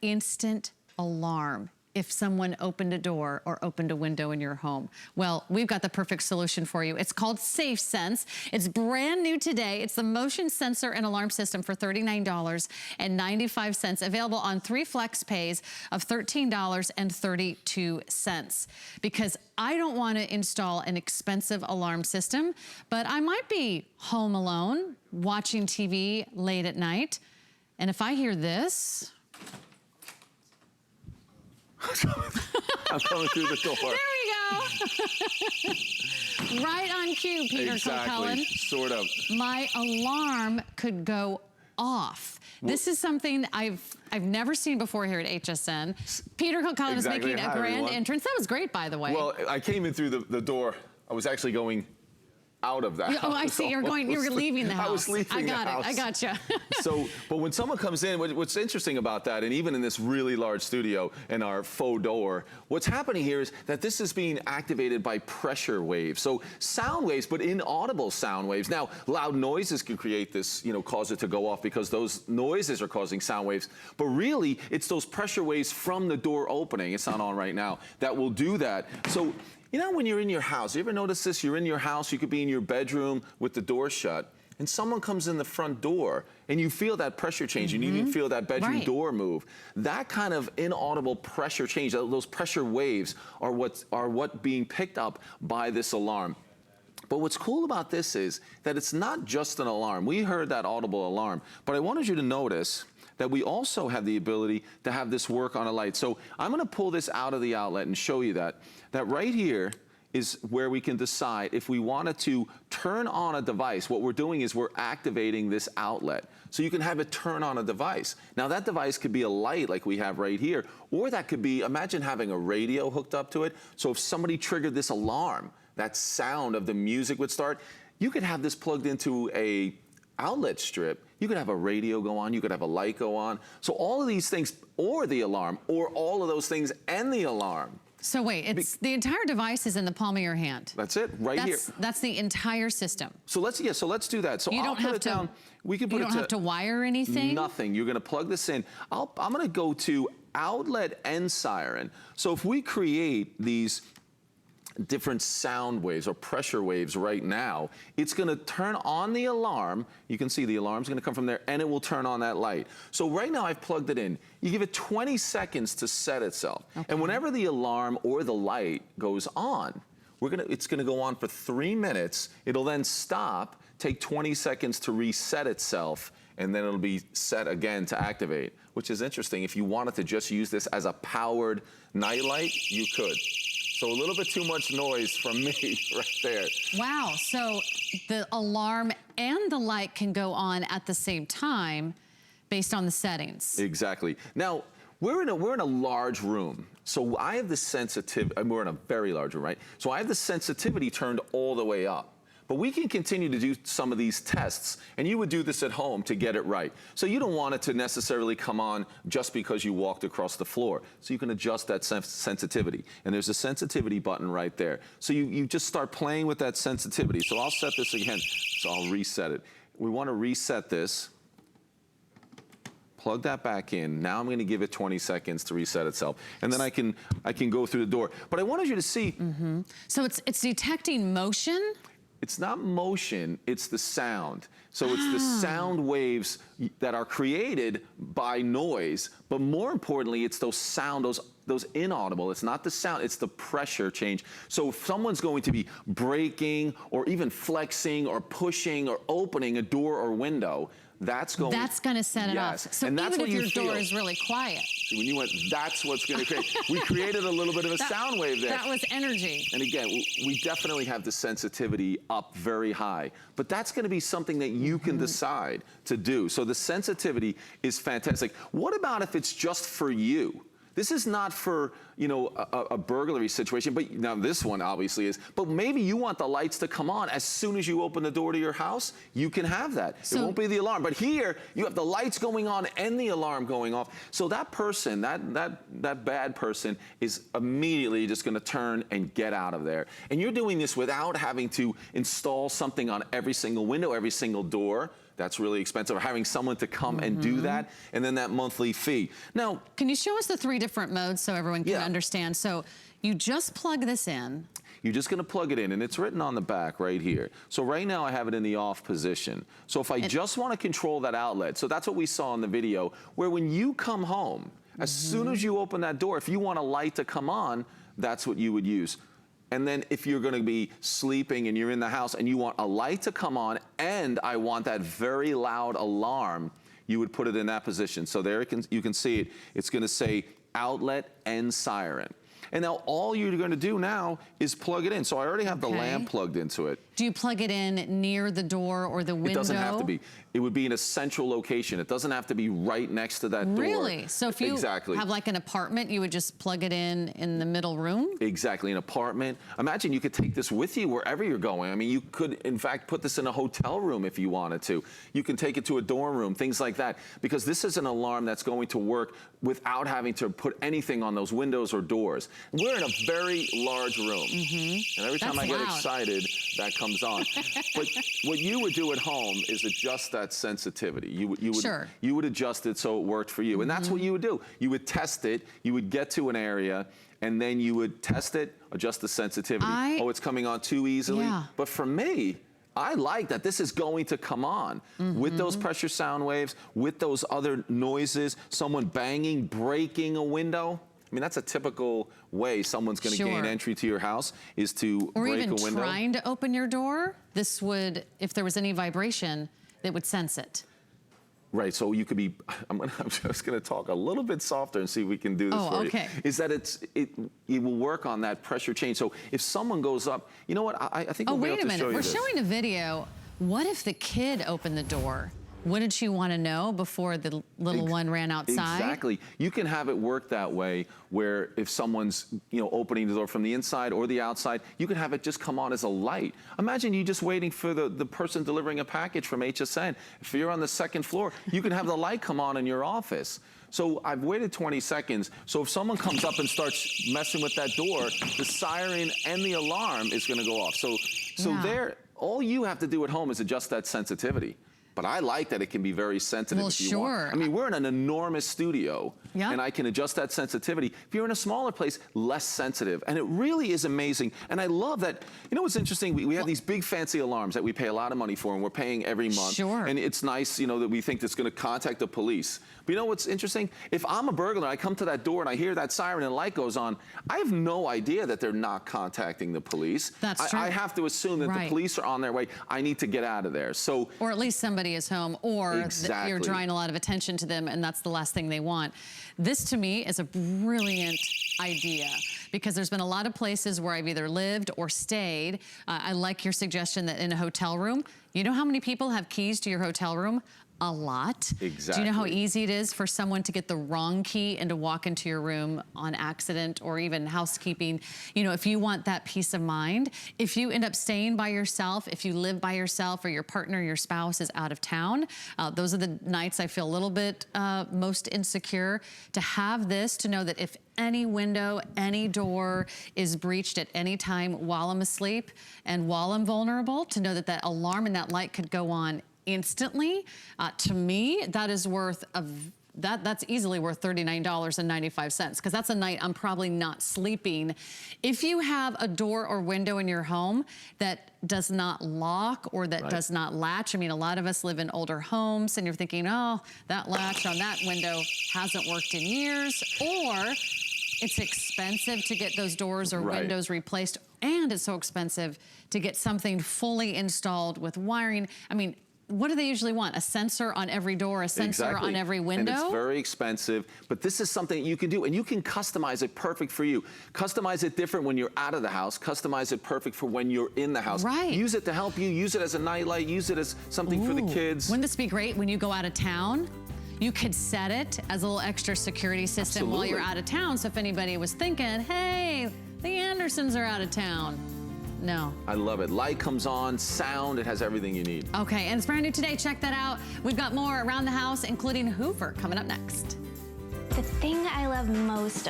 instant alarm if someone opened a door or opened a window in your home. Well, we've got the perfect solution for you. It's called SafeSense. It's brand new today. It's the motion sensor and alarm system for $39.95, available on 3 flex pays of $13.32. Because I don't want to install an expensive alarm system, but I might be home alone, watching TV late at night, and if I hear this, I'm coming through the door. There we go. Right on cue, Peter Exactly, sort of. My alarm could go off. This is something I've never seen before here at HSN. Peter Cullen is making a grand entrance. That was great, by the way. Well, I came in through the door. I was actually going out of that. Oh, I see. You're leaving the house. I was leaving the house. I gotcha. So, but when someone comes in, what's interesting about that, and even in this really large studio in our faux door, what's happening here is that this is being activated by pressure waves. So sound waves, but inaudible sound waves. Now, loud noises can create this, cause it to go off because those noises are causing sound waves. But really, it's those pressure waves from the door opening, it's not on right now, that will do that. So, when you're in your house, you ever notice this? You're in your house, you could be in your bedroom with the door shut, and someone comes in the front door, and you feel that pressure change, and you even feel that bedroom door move. That kind of inaudible pressure change, those pressure waves are what being picked up by this alarm. But what's cool about this is that it's not just an alarm. We heard that audible alarm, but I wanted you to notice that we also have the ability to have this work on a light. So I'm gonna pull this out of the outlet and show you that right here is where we can decide if we wanted to turn on a device. What we're doing is we're activating this outlet. So you can have it turn on a device. Now that device could be a light like we have right here, or that could be, imagine having a radio hooked up to it. So if somebody triggered this alarm, that sound of the music would start, you could have this plugged into a outlet strip. You could have a radio go on, you could have a light go on. So all of these things, or the alarm, or all of those things and the alarm. So wait, the entire device is in the palm of your hand. That's it, here. That's the entire system. So let's do that. So I'll put it down. We can put it to, you don't have to wire anything? Nothing. You're gonna plug this in. I'm gonna go to outlet and siren. So if we create these different sound waves or pressure waves right now, it's gonna turn on the alarm. You can see the alarm's gonna come from there, and it will turn on that light. So right now I've plugged it in. You give it 20 seconds to set itself. Okay. And whenever the alarm or the light goes on, it's gonna go on for 3 minutes. It'll then stop, take 20 seconds to reset itself, and then it'll be set again to activate, which is interesting. If you wanted to just use this as a powered nightlight, you could. So a little bit too much noise from me right there. Wow, so the alarm and the light can go on at the same time based on the settings. Exactly. Now, we're in a large room. So I have the sensitivity, we're in a very large room, right? So I have the sensitivity turned all the way up. But we can continue to do some of these tests, and you would do this at home to get it right. So you don't want it to necessarily come on just because you walked across the floor. So you can adjust that sensitivity. And there's a sensitivity button right there. So you just start playing with that sensitivity. So I'll set this again. So I'll reset it. We want to reset this. Plug that back in. Now I'm going to give it 20 seconds to reset itself. And then I can go through the door. But I wanted you to see. So it's detecting motion? It's not motion, it's the sound. So it's the sound waves that are created by noise, but more importantly, it's those sound, those inaudible. It's not the sound, it's the pressure change. So if someone's going to be breaking or even flexing or pushing or opening a door or window, that's going to set it off. So and even if your door is really quiet. So when you went, that's what's going to create. We created a little bit of a sound wave there. That was energy. And again, we definitely have the sensitivity up very high, but that's going to be something that you can decide to do. So the sensitivity is fantastic. What about if it's just for you? This is not for, a burglary situation, but now this one obviously is, but maybe you want the lights to come on as soon as you open the door to your house, you can have that. So, it won't be the alarm, but here you have the lights going on and the alarm going off. So that person, that bad person is immediately just gonna turn and get out of there. And you're doing this without having to install something on every single window, every single door. that's really expensive. Or having someone to come and do that, and then that monthly fee. Now, can you show us the 3 different modes so everyone can understand? So you just plug this in. You're just going to plug it in, and it's written on the back right here. So right now I have it in the off position. So if I just want to control that outlet, so that's what we saw in the video, where when you come home, as soon as you open that door, if you want a light to come on, that's what you would use. And then if you're going to be sleeping and you're in the house and you want a light to come on and I want that very loud alarm, you would put it in that position. So there you can see it. It's going to say outlet and siren. And now all you're going to do now is plug it in. So I already have the lamp plugged into it. Do you plug it in near the door or the window? It doesn't have to be. It would be in a central location. It doesn't have to be right next to that door. Really? So if you have like an apartment, you would just plug it in the middle room? Exactly, an apartment. Imagine you could take this with you wherever you're going. I mean, you could, in fact, put this in a hotel room if you wanted to. You can take it to a dorm room, things like that. Because this is an alarm that's going to work without having to put anything on those windows or doors. We're in a very large room. And every time I get excited, that comes on. But what you would do at home is adjust that sensitivity. You would adjust it so it worked for you. And that's what you would do. You would test it, you would get to an area, and then you would test it, adjust the sensitivity. Oh, it's coming on too easily. But for me, I like that this is going to come on with those pressure sound waves, with those other noises, someone banging, breaking a window. I mean, that's a typical way someone's going to gain entry to your house, is to break a window. Or even trying to open your door. This would, if there was any vibration, it would sense it. Right, so you could be, I'm just going to talk a little bit softer and see if we can do this for you. Is that it will work on that pressure change. So if someone goes up, you know what, I think we'll be able to show you this. We're showing a video. What if the kid opened the door? Wouldn't she want to know before the little one ran outside? Exactly. You can have it work that way, where if someone's opening the door from the inside or the outside, you can have it just come on as a light. Imagine you just waiting for the person delivering a package from HSN. If you're on the 2nd floor, you can have the light come on in your office. So I've waited 20 seconds. So if someone comes up and starts messing with that door, the siren and the alarm is going to go off. So there, all you have to do at home is adjust that sensitivity. But I like that it can be very sensitive if you want. I mean, we're in an enormous studio, and I can adjust that sensitivity. If you're in a smaller place, less sensitive. And it really is amazing. And I love that. You know what's interesting? We have these big fancy alarms that we pay a lot of money for, and we're paying every month. And it's nice, that we think it's going to contact the police. But you know what's interesting? If I'm a burglar, I come to that door and I hear that siren and the light goes on, I have no idea that they're not contacting the police. That's true. I have to assume that the police are on their way. I need to get out of there. So, or at least somebody is home, or you're drawing a lot of attention to them, and that's the last thing they want. This, to me, is a brilliant idea, because there's been a lot of places where I've either lived or stayed. I like your suggestion that in a hotel room, you know how many people have keys to your hotel room? A lot. Exactly. Do you know how easy it is for someone to get the wrong key and to walk into your room on accident, or even housekeeping? If you want that peace of mind, if you end up staying by yourself, if you live by yourself, or your partner, your spouse is out of town, those are the nights I feel a little bit most insecure. To have this, to know that if any window, any door is breached at any time while I'm asleep and while I'm vulnerable, to know that that alarm and that light could go on instantly, to me, that is worth that's easily worth $39.95, because that's a night I'm probably not sleeping. If you have a door or window in your home that does not lock or that does not latch, I mean, a lot of us live in older homes, and you're thinking, oh, that latch on that window hasn't worked in years, or it's expensive to get those doors or windows replaced, and it's so expensive to get something fully installed with wiring. I mean, what do they usually want? A sensor on every door, a sensor on every window? And it's very expensive, but this is something you can do, and you can customize it perfect for you. Customize it different when you're out of the house. Customize it perfect for when you're in the house. Use it to help you. Use it as a nightlight. Use it as something for the kids. Wouldn't this be great when you go out of town? You could set it as a little extra security system while you're out of town. So if anybody was thinking, hey, the Andersons are out of town. No. I love it. Light comes on, sound, it has everything you need. Okay, and it's brand new today. Check that out. We've got more around the house, including Hoover, coming up next. The thing I love most